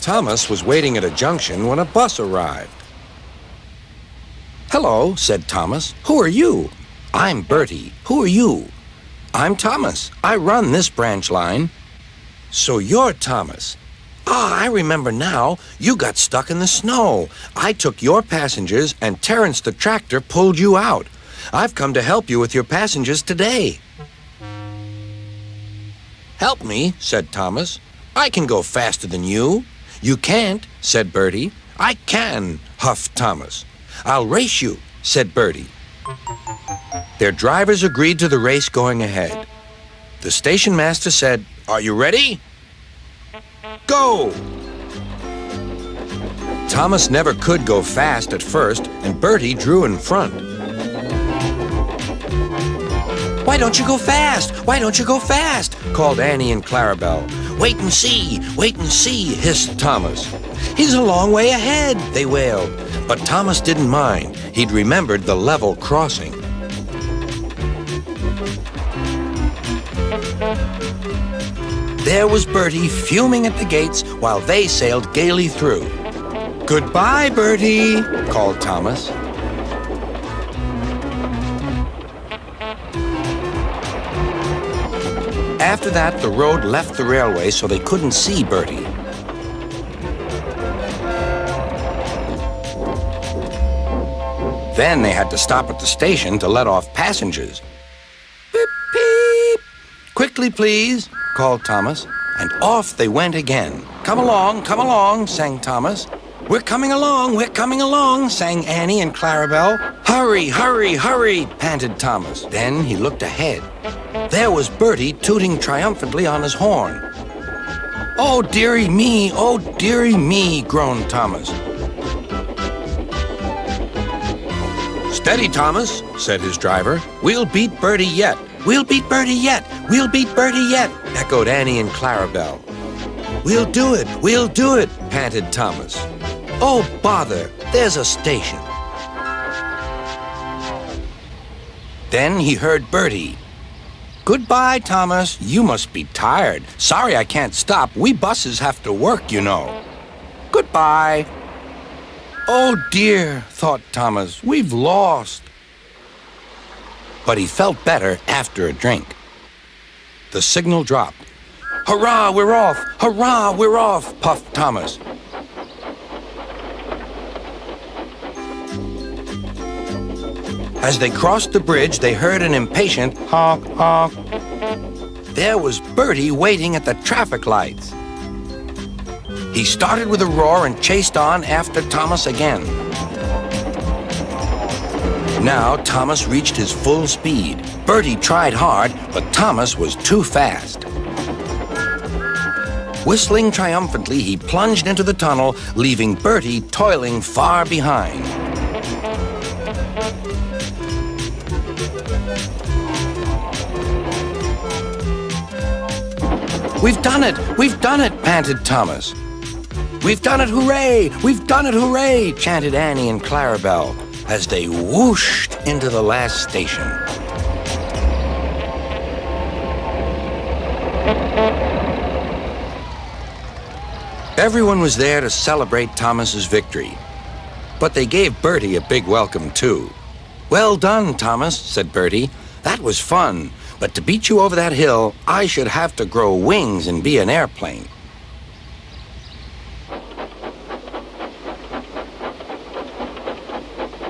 Thomas was waiting at a junction when a bus arrived. "Hello," said Thomas. "Who are you?" "I'm Bertie. Who are you?" "I'm Thomas. I run this branch line." "So you're Thomas. Ah, I remember now. You got stuck in the snow. I took your passengers and Terrence the tractor pulled you out. I've come to help you with your passengers today." "Help me," said Thomas. "I can go faster than you." "You can't," said Bertie. "I can," huffed Thomas. "I'll race you," said Bertie. Their drivers agreed to the race going ahead. The station master said, "Are you ready? Go!" Thomas never could go fast at first, and Bertie drew in front. "Why don't you go fast? Why don't you go fast?" called Annie and Clarabelle. Wait and see," hissed Thomas. "He's a long way ahead," they wailed. But Thomas didn't mind. He'd remembered the level crossing. There was Bertie fuming at the gates while they sailed gaily through. "Goodbye, Bertie," called Thomas. After that, the road left the railway so they couldn't see Bertie. Then they had to stop at the station to let off passengers. "Beep, beep. Quickly, please," called Thomas, and off they went again. Come along," sang Thomas. We're coming along," sang Annie and Clarabelle. Hurry, hurry, hurry," panted Thomas. Then he looked ahead. There was Bertie tooting triumphantly on his horn. Oh, dearie me," groaned Thomas. "Steady, Thomas," said his driver. "We'll beat Bertie yet. We'll beat Bertie yet. We'll beat Bertie yet," echoed Annie and Clarabelle. We'll do it," panted Thomas. "Oh, bother, there's a station." Then he heard Bertie. "Goodbye, Thomas. You must be tired. Sorry I can't stop. We buses have to work, you know. Goodbye." "Oh, dear," thought Thomas. "We've lost." But he felt better after a drink. The signal dropped. "Hurrah, we're off! Hurrah, we're off!" puffed Thomas. As they crossed the bridge, they heard an impatient honk, honk. There was Bertie waiting at the traffic lights. He started with a roar and chased on after Thomas again. Now Thomas reached his full speed. Bertie tried hard, but Thomas was too fast. Whistling triumphantly, he plunged into the tunnel, leaving Bertie toiling far behind. We've done it, panted Thomas. "We've done it, hooray! We've done it, hooray!" chanted Annie and Clarabelle as they whooshed into the last station. Everyone was there to celebrate Thomas's victory, but they gave Bertie a big welcome too. "Well done, Thomas," said Bertie. "That was fun. But to beat you over that hill, I should have to grow wings and be an airplane."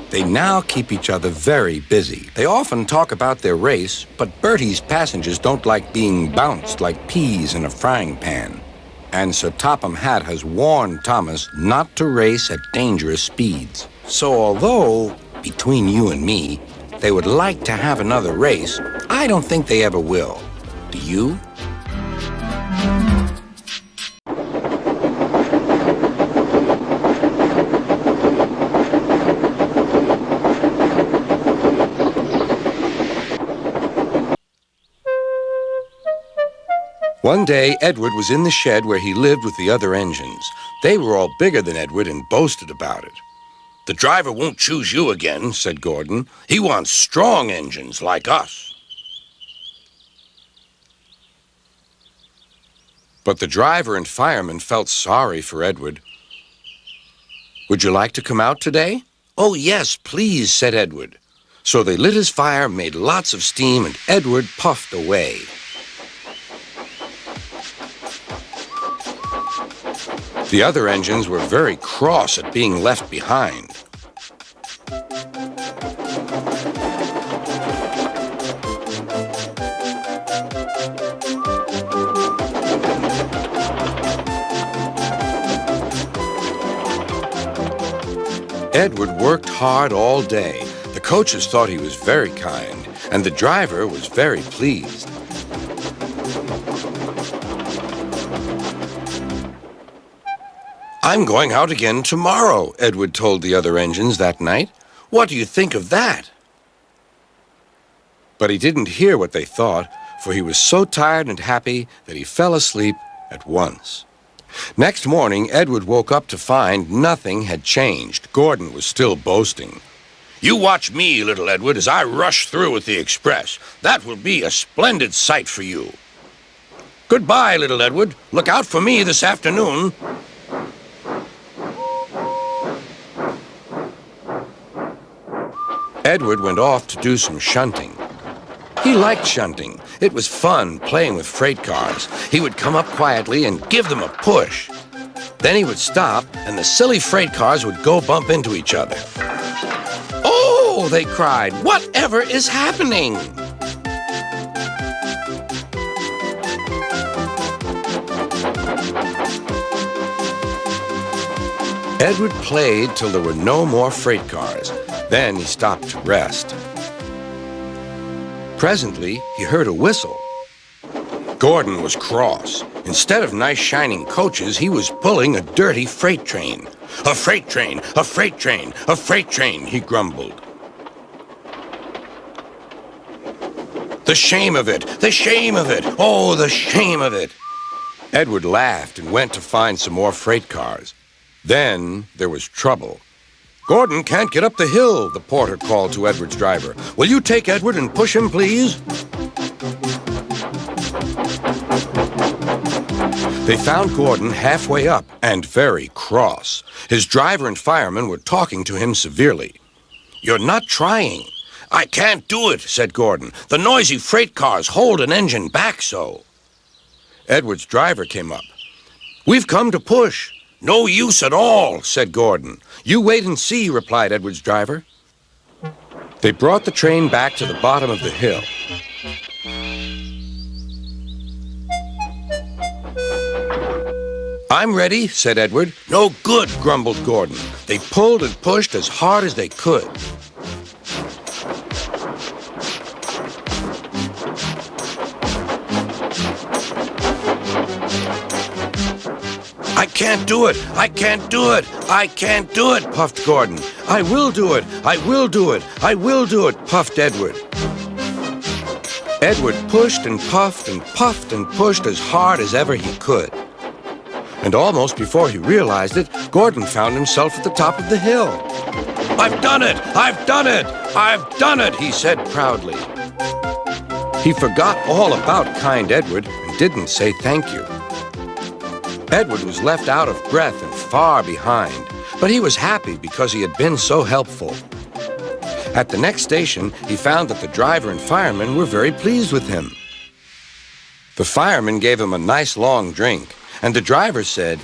They now keep each other very busy. They often talk about their race, but Bertie's passengers don't like being bounced like peas in a frying pan. And Sir Topham Hatt has warned Thomas not to race at dangerous speeds. So although, between you and me, they would like to have another race, I don't think they ever will. Do you? One day, Edward was in the shed where he lived with the other engines. They were all bigger than Edward and boasted about it. "The driver won't choose you again," said Gordon. "He wants strong engines like us." But the driver and fireman felt sorry for Edward. "Would you like to come out today?" "Oh, yes, please," said Edward. So they lit his fire, made lots of steam, and Edward puffed away. The other engines were very cross at being left behind. Edward worked hard all day. The coaches thought he was very kind, and the driver was very pleased. "I'm going out again tomorrow," Edward told the other engines that night. "What do you think of that?" But he didn't hear what they thought, for he was so tired and happy that he fell asleep at once. Next morning, Edward woke up to find nothing had changed. Gordon was still boasting. "You watch me, little Edward, as I rush through with the express. That will be a splendid sight for you." "Goodbye, little Edward. Look out for me this afternoon." Edward went off to do some shunting. He liked shunting. It was fun playing with freight cars. He would come up quietly and give them a push. Then he would stop, and the silly freight cars would go bump into each other. "Oh!" they cried. "Whatever is happening?" Edward played till there were no more freight cars. Then he stopped to rest. Presently, he heard a whistle. Gordon was cross. Instead of nice shining coaches, he was pulling a dirty freight train. "A freight train, a freight train, a freight train," he grumbled. "The shame of it, the shame of it, oh, the shame of it." Edward laughed and went to find some more freight cars. Then there was trouble. "Gordon can't get up the hill," the porter called to Edward's driver. "Will you take Edward and push him, please?" They found Gordon halfway up and very cross. His driver and fireman were talking to him severely. "You're not trying." "I can't do it," said Gordon. "The noisy freight cars hold an engine back so." Edward's driver came up. "We've come to push." "No use at all," said Gordon. "You wait and see," replied Edward's driver. They brought the train back to the bottom of the hill. "I'm ready," said Edward. "No good," grumbled Gordon. They pulled and pushed as hard as they could. "I can't do it! I can't do it! I can't do it!" puffed Gordon. "I will do it! I will do it! I will do it!" puffed Edward. Edward pushed and puffed and puffed and pushed as hard as ever he could. And almost before he realized it, Gordon found himself at the top of the hill. "I've done it! I've done it! I've done it!" he said proudly. He forgot all about kind Edward and didn't say thank you. Edward was left out of breath and far behind, but he was happy because he had been so helpful. At the next station, he found that the driver and fireman were very pleased with him. The fireman gave him a nice long drink, and the driver said,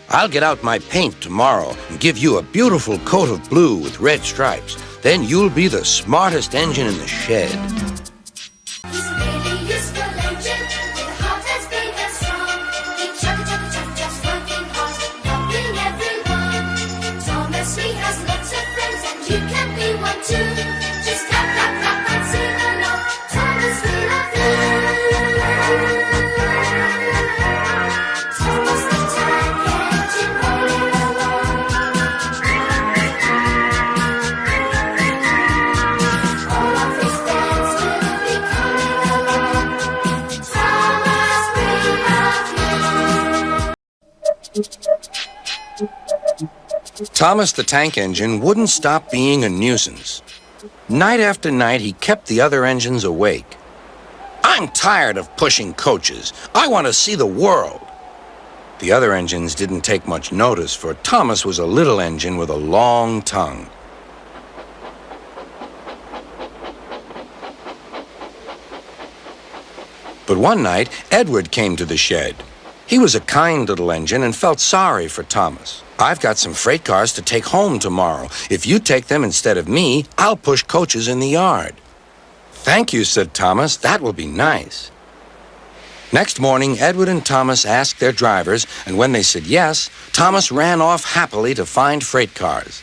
"I'll get out my paint tomorrow and give you a beautiful coat of blue with red stripes. Then you'll be the smartest engine in the shed." Thomas the tank engine wouldn't stop being a nuisance. Night after night, he kept the other engines awake. I'm tired of pushing coaches. I want to see the world." The other engines didn't take much notice, for Thomas was a little engine with a long tongue. But one night, Edward came to the shed. He was a kind little engine and felt sorry for Thomas. "I've got some freight cars to take home tomorrow. If you take them instead of me, I'll push coaches in the yard." "Thank you," said Thomas. "That will be nice." Next morning, Edward and Thomas asked their drivers, and when they said yes, Thomas ran off happily to find freight cars.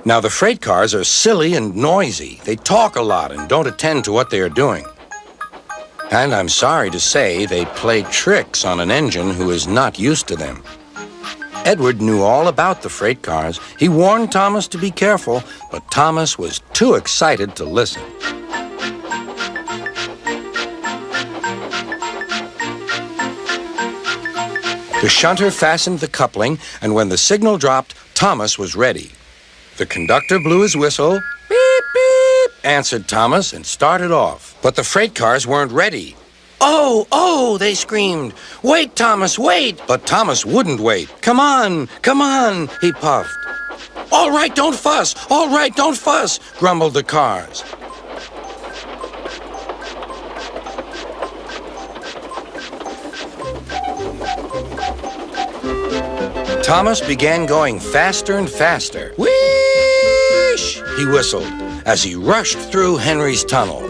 Now, the freight cars are silly and noisy. They talk a lot and don't attend to what they are doing. And I'm sorry to say they play tricks on an engine who is not used to them. Edward knew all about the freight cars. He warned Thomas to be careful, but Thomas was too excited to listen. The shunter fastened the coupling, and when the signal dropped, Thomas was ready. The conductor blew his whistle. "Beep, beep," answered Thomas and started off. But the freight cars weren't ready. "Oh, oh," they screamed. "Wait, Thomas, wait!" But Thomas wouldn't wait. Come on, he puffed. "All right, don't fuss. All right, don't fuss," grumbled the cars. Thomas began going faster and faster. "Whoosh!" he whistled as he rushed through Henry's tunnel.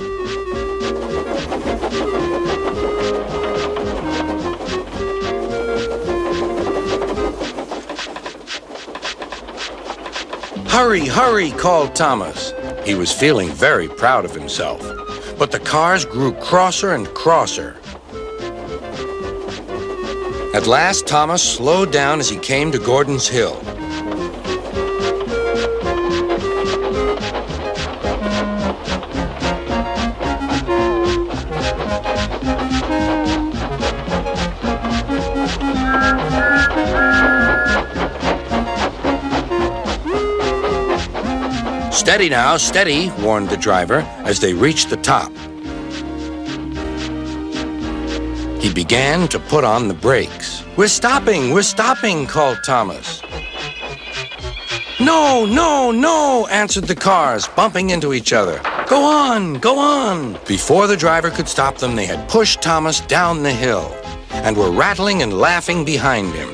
"Hurry, hurry," called Thomas. He was feeling very proud of himself. But the cars grew crosser and crosser. At last, Thomas slowed down as he came to Gordon's Hill. "Steady now, steady," warned the driver as they reached the top. He began to put on the brakes. We're stopping," called Thomas. "No, no, no," answered the cars, bumping into each other. Go on." Before the driver could stop them, they had pushed Thomas down the hill and were rattling and laughing behind him.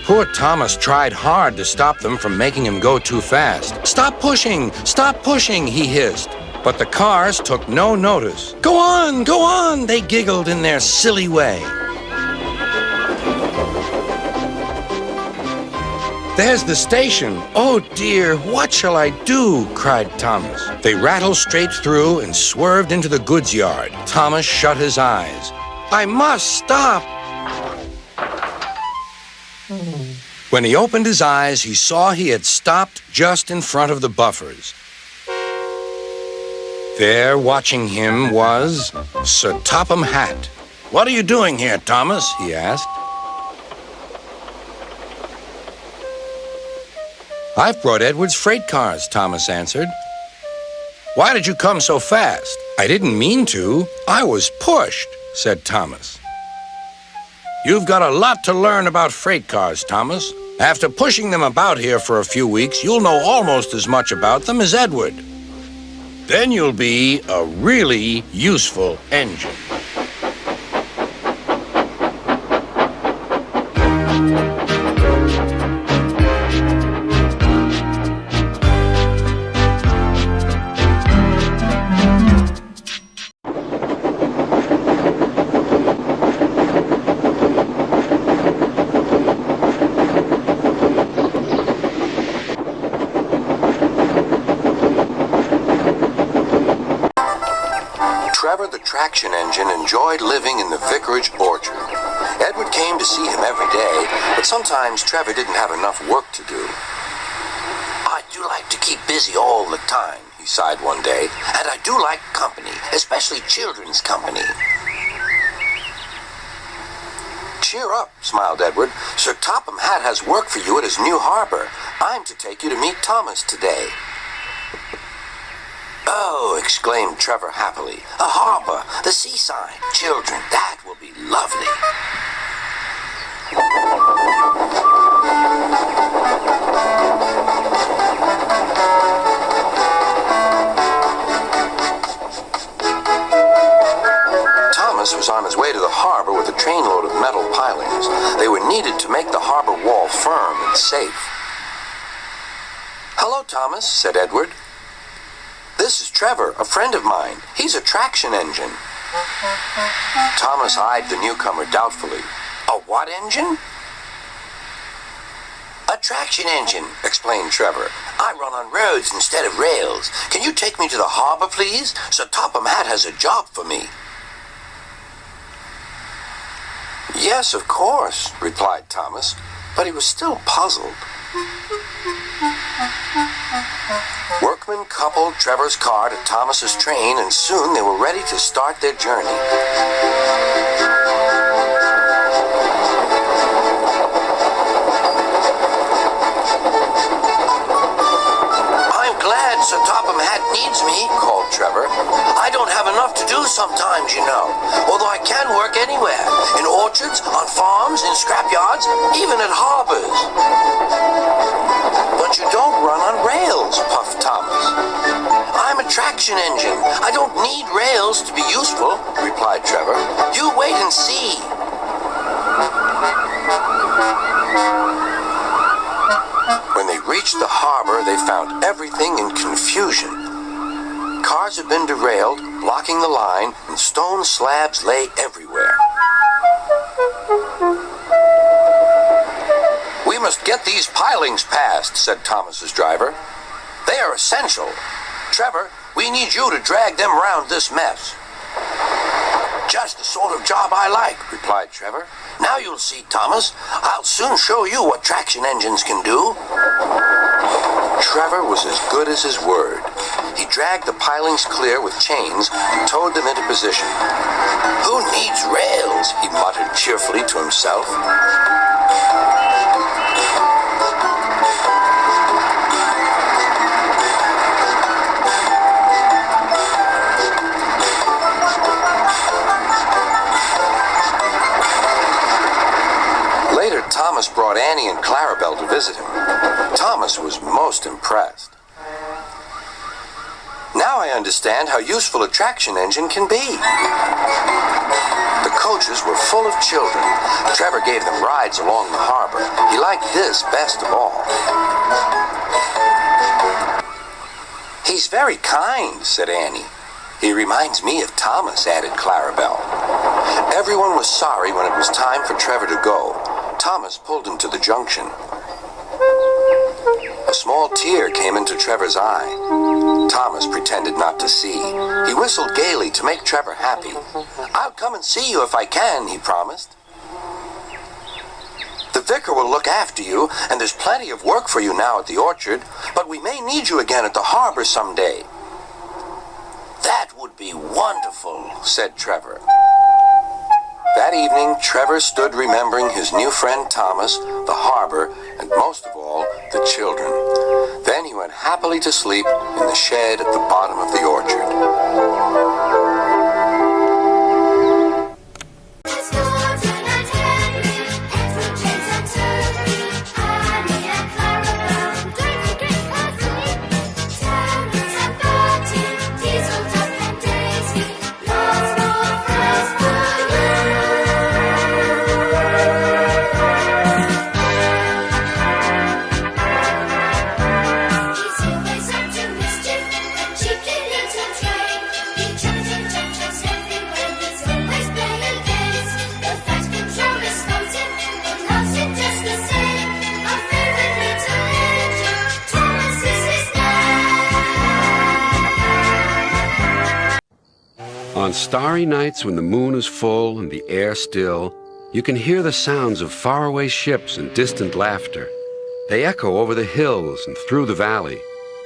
Poor Thomas tried hard to stop them from making him go too fast. Stop pushing, he hissed. But the cars took no notice. Go on, they giggled in their silly way. "There's the station. Oh dear, what shall I do?" cried Thomas. They rattled straight through and swerved into the goods yard. Thomas shut his eyes. "I must stop." When he opened his eyes, he saw he had stopped just in front of the buffers. There, watching him, was Sir Topham Hatt. "What are you doing here, Thomas?" he asked. "I've brought Edward's freight cars," Thomas answered. "Why did you come so fast?" "I didn't mean to. I was pushed," said Thomas. "You've got a lot to learn about freight cars, Thomas. After pushing them about here for a few weeks, you'll know almost as much about them as Edward. Then you'll be a really useful engine." Trevor the traction engine enjoyed living in the vicarage orchard. Edward came to see him every day, but sometimes Trevor didn't have enough work to do. "I do like to keep busy all the time," he sighed one day, "and I do like company, especially children's company." Cheer up, smiled Edward. Sir Topham Hatt has work for you at his new harbor. I'm to take you to meet Thomas today. Oh, exclaimed Trevor happily. A harbor, the seaside. Children, that will be lovely. Thomas was on his way to the harbor with a trainload of metal pilings. They were needed to make the harbor wall firm and safe. Hello, Thomas, said Edward. This is Trevor, a friend of mine. He's a traction engine. Thomas eyed the newcomer doubtfully. A what engine? A traction engine, explained Trevor. I run on roads instead of rails. Can you take me to the harbor, please? Sir Topham Hatt has a job for me. Yes, of course, replied Thomas, but he was still puzzled. Workmen coupled Trevor's car to Thomas's train, and soon they were ready to start their journey. I'm glad Sir Topham Hatt needs me, called Trevor. I don't have enough to do sometimes, you know, although I can work anywhere, in orchards, on farms, in scrapyards, even at harbors. But you don't run on rails, puffed Thomas. I'm a traction engine. I don't need rails to be useful, replied Trevor. You wait and see. When they reached the harbor, they found everything in confusion. Cars had been derailed, blocking the line, and stone slabs lay everywhere. We must get these pilings past, said Thomas's driver. They are essential. Trevor, we need you to drag them around this mess. Just the sort of job I like, replied Trevor. Now you'll see, Thomas. I'll soon show you what traction engines can do. Trevor was as good as his word. He dragged the pilings clear with chains and towed them into position. Who needs rails? He muttered cheerfully to himself. Later, Thomas brought Annie and Clarabelle to visit him. Thomas was most impressed. Now I understand how useful a traction engine can be. The coaches were full of children. Trevor gave them rides along the harbor. He liked this best of all. He's very kind, said Annie. He reminds me of Thomas, added Clarabelle. Everyone was sorry when it was time for Trevor to go. Thomas pulled him to the junction. A small tear came into Trevor's eye. Thomas pretended not to see. He whistled gaily to make Trevor happy. I'll come and see you if I can, he promised. The vicar will look after you, and there's plenty of work for you now at the orchard, but we may need you again at the harbor someday. That would be wonderful, said Trevor. That evening, Trevor stood remembering his new friend Thomas, the harbor, and most of all, the children. Then he went happily to sleep in the shed at the bottom of the orchard. On starry nights when the moon is full and the air still, you can hear the sounds of faraway ships and distant laughter. They echo over the hills and through the valley,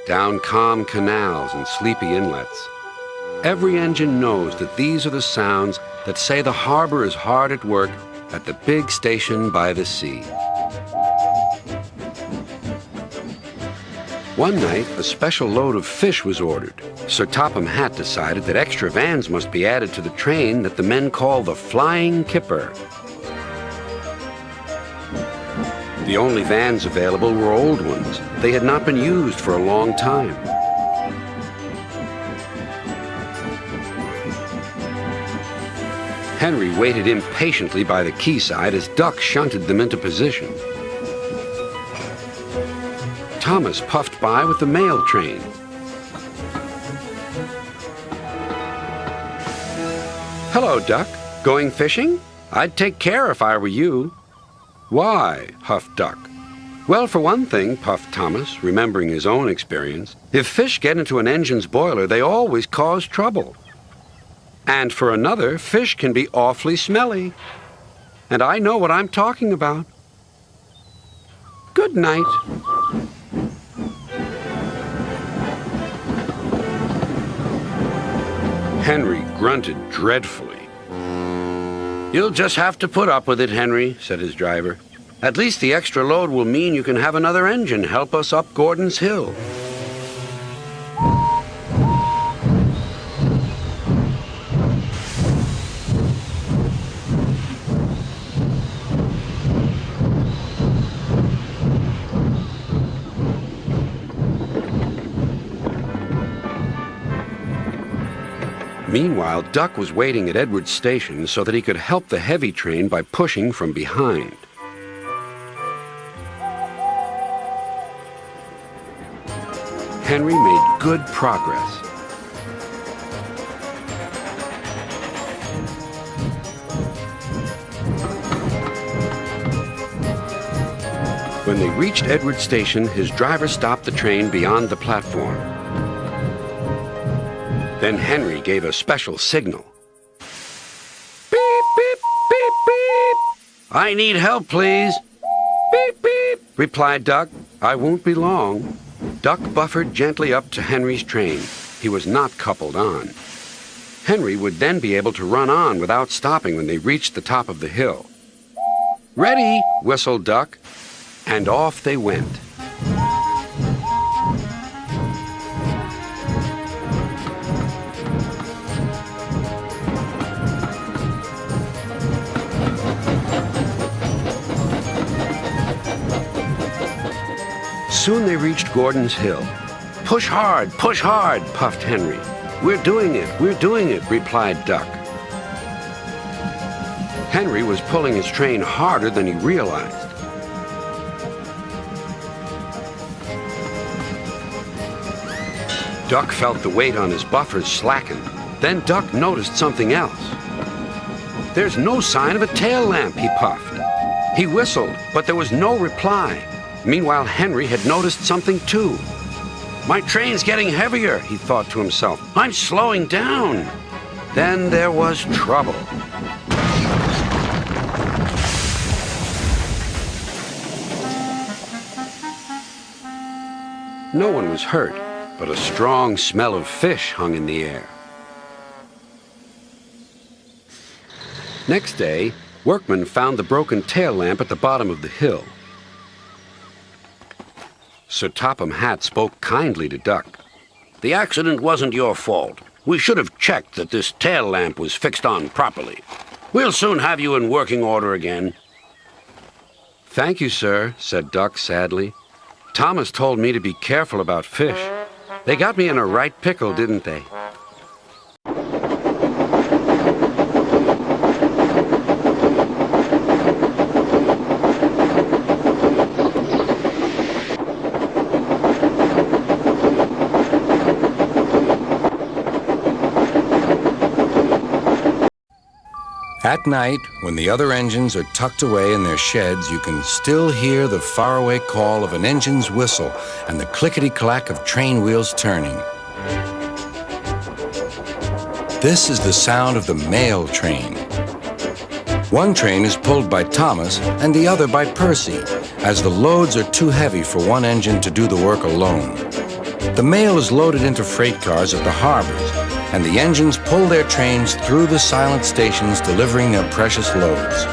down calm canals and sleepy inlets. Every engine knows that these are the sounds that say the harbor is hard at work at the big station by the sea. One night, a special load of fish was ordered. Sir Topham Hatt decided that extra vans must be added to the train that the men call the Flying Kipper. The only vans available were old ones. They had not been used for a long time. Henry waited impatiently by the quayside as Duck shunted them into position. Thomas puffed by with the mail train. Hello, Duck. Going fishing? I'd take care if I were you. Why? Huffed Duck. Well, for one thing, puffed Thomas, remembering his own experience, if fish get into an engine's boiler, they always cause trouble. And for another, fish can be awfully smelly. And I know what I'm talking about. Good night. Henry grunted dreadfully. You'll just have to put up with it, Henry, said his driver. At least the extra load will mean you can have another engine help us up Gordon's Hill. Meanwhile, Duck was waiting at Edward's station so that he could help the heavy train by pushing from behind. Henry made good progress. When they reached Edward's station, his driver stopped the train beyond the platform. Then Henry gave a special signal. Beep, beep, beep, beep. I need help, please. Beep, beep, replied Duck. I won't be long. Duck buffered gently up to Henry's train. He was not coupled on. Henry would then be able to run on without stopping when they reached the top of the hill. Ready, whistled Duck, and off they went. Soon they reached Gordon's Hill. Push hard, puffed Henry. We're doing it, replied Duck. Henry was pulling his train harder than he realized. Duck felt the weight on his buffers slacken. Then Duck noticed something else. There's no sign of a tail lamp, he puffed. He whistled, but there was no reply. Meanwhile, Henry had noticed something too. My train's getting heavier, he thought to himself. I'm slowing down. Then there was trouble. No one was hurt, but a strong smell of fish hung in the air. Next day, workmen found the broken tail lamp at the bottom of the hill. Sir Topham Hatt spoke kindly to Duck. The accident wasn't your fault. We should have checked that this tail lamp was fixed on properly. We'll soon have you in working order again. Thank you, sir, said Duck sadly. Thomas told me to be careful about fish. They got me in a right pickle, didn't they? At night, when the other engines are tucked away in their sheds, you can still hear the faraway call of an engine's whistle and the clickety-clack of train wheels turning. This is the sound of the mail train. One train is pulled by Thomas and the other by Percy, as the loads are too heavy for one engine to do the work alone. The mail is loaded into freight cars at the harbors, and the engines pull their trains through the silent stations delivering their precious loads.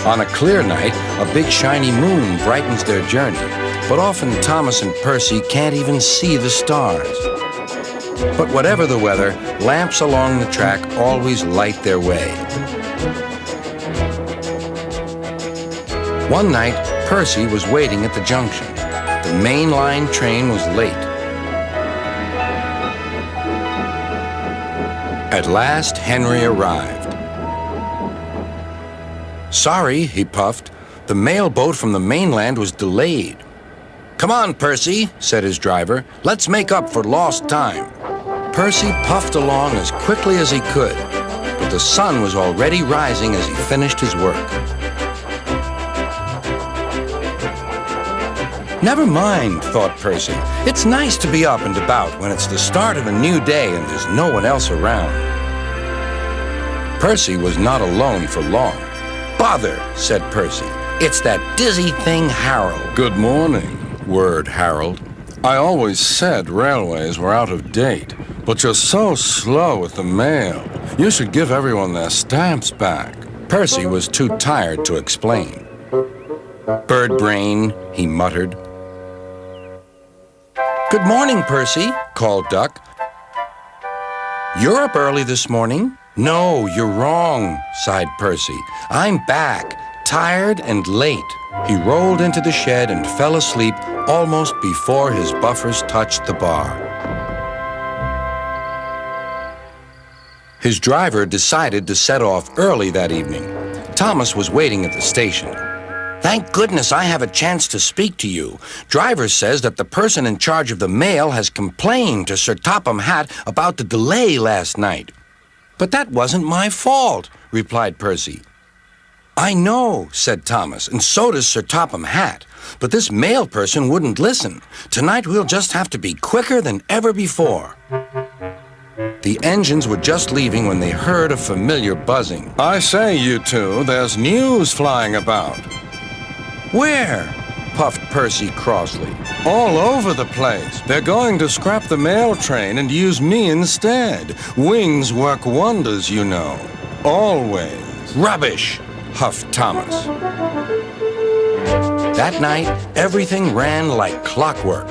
On a clear night, a big shiny moon brightens their journey, but often Thomas and Percy can't even see the stars. But whatever the weather, lamps along the track always light their way. One night, Percy was waiting at the junction. The main line train was late. At last, Henry arrived. "Sorry," he puffed. "The mail boat from the mainland was delayed." "Come on, Percy," said his driver. "Let's make up for lost time." Percy puffed along as quickly as he could, but the sun was already rising as he finished his work. Never mind, thought Percy. It's nice to be up and about when it's the start of a new day and there's no one else around. Percy was not alone for long. "Bother," said Percy. "It's that dizzy thing, Harold." "Good morning," whirred Harold. "I always said railways were out of date, but you're so slow with the mail. You should give everyone their stamps back." Percy was too tired to explain. "Bird brain," he muttered. "Good morning, Percy," called Duck. "You're up early this morning?" "No, you're wrong," sighed Percy. "I'm back, tired and late." He rolled into the shed and fell asleep almost before his buffers touched the bar. His driver decided to set off early that evening. Thomas was waiting at the station. "Thank goodness I have a chance to speak to you. Driver says that the person in charge of the mail has complained to Sir Topham Hatt about the delay last night." "But that wasn't my fault," replied Percy. "I know," said Thomas, "and so does Sir Topham Hatt. But this mail person wouldn't listen. Tonight we'll just have to be quicker than ever before." The engines were just leaving when they heard a familiar buzzing. "I say, you two, there's news flying about." "Where?" puffed Percy crossly. "All over the place. They're going to scrap the mail train and use me instead. Wings work wonders, you know. Always." "Rubbish," huffed Thomas. That night, everything ran like clockwork.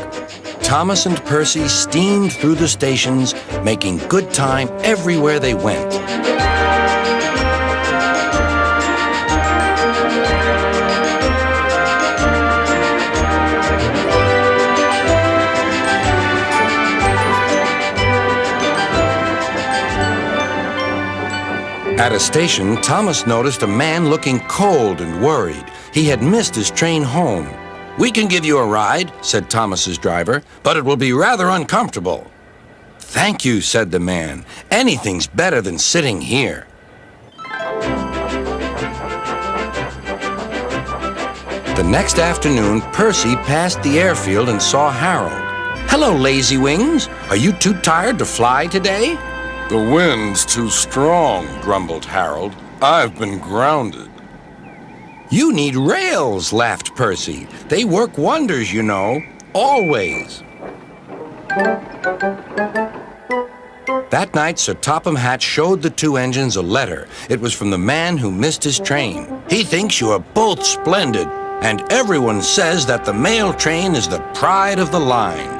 Thomas and Percy steamed through the stations, making good time everywhere they went. At a station, Thomas noticed a man looking cold and worried. He had missed his train home. "We can give you a ride," said Thomas's driver, "but it will be rather uncomfortable." "Thank you," said the man. "Anything's better than sitting here." The next afternoon, Percy passed the airfield and saw Harold. "Hello, Lazy Wings. Are you too tired to fly today?" "The wind's too strong," grumbled Harold. "I've been grounded." "You need rails," laughed Percy. "They work wonders, you know. Always." That night, Sir Topham Hatt showed the two engines a letter. It was from the man who missed his train. "He thinks you are both splendid, and everyone says that the mail train is the pride of the line.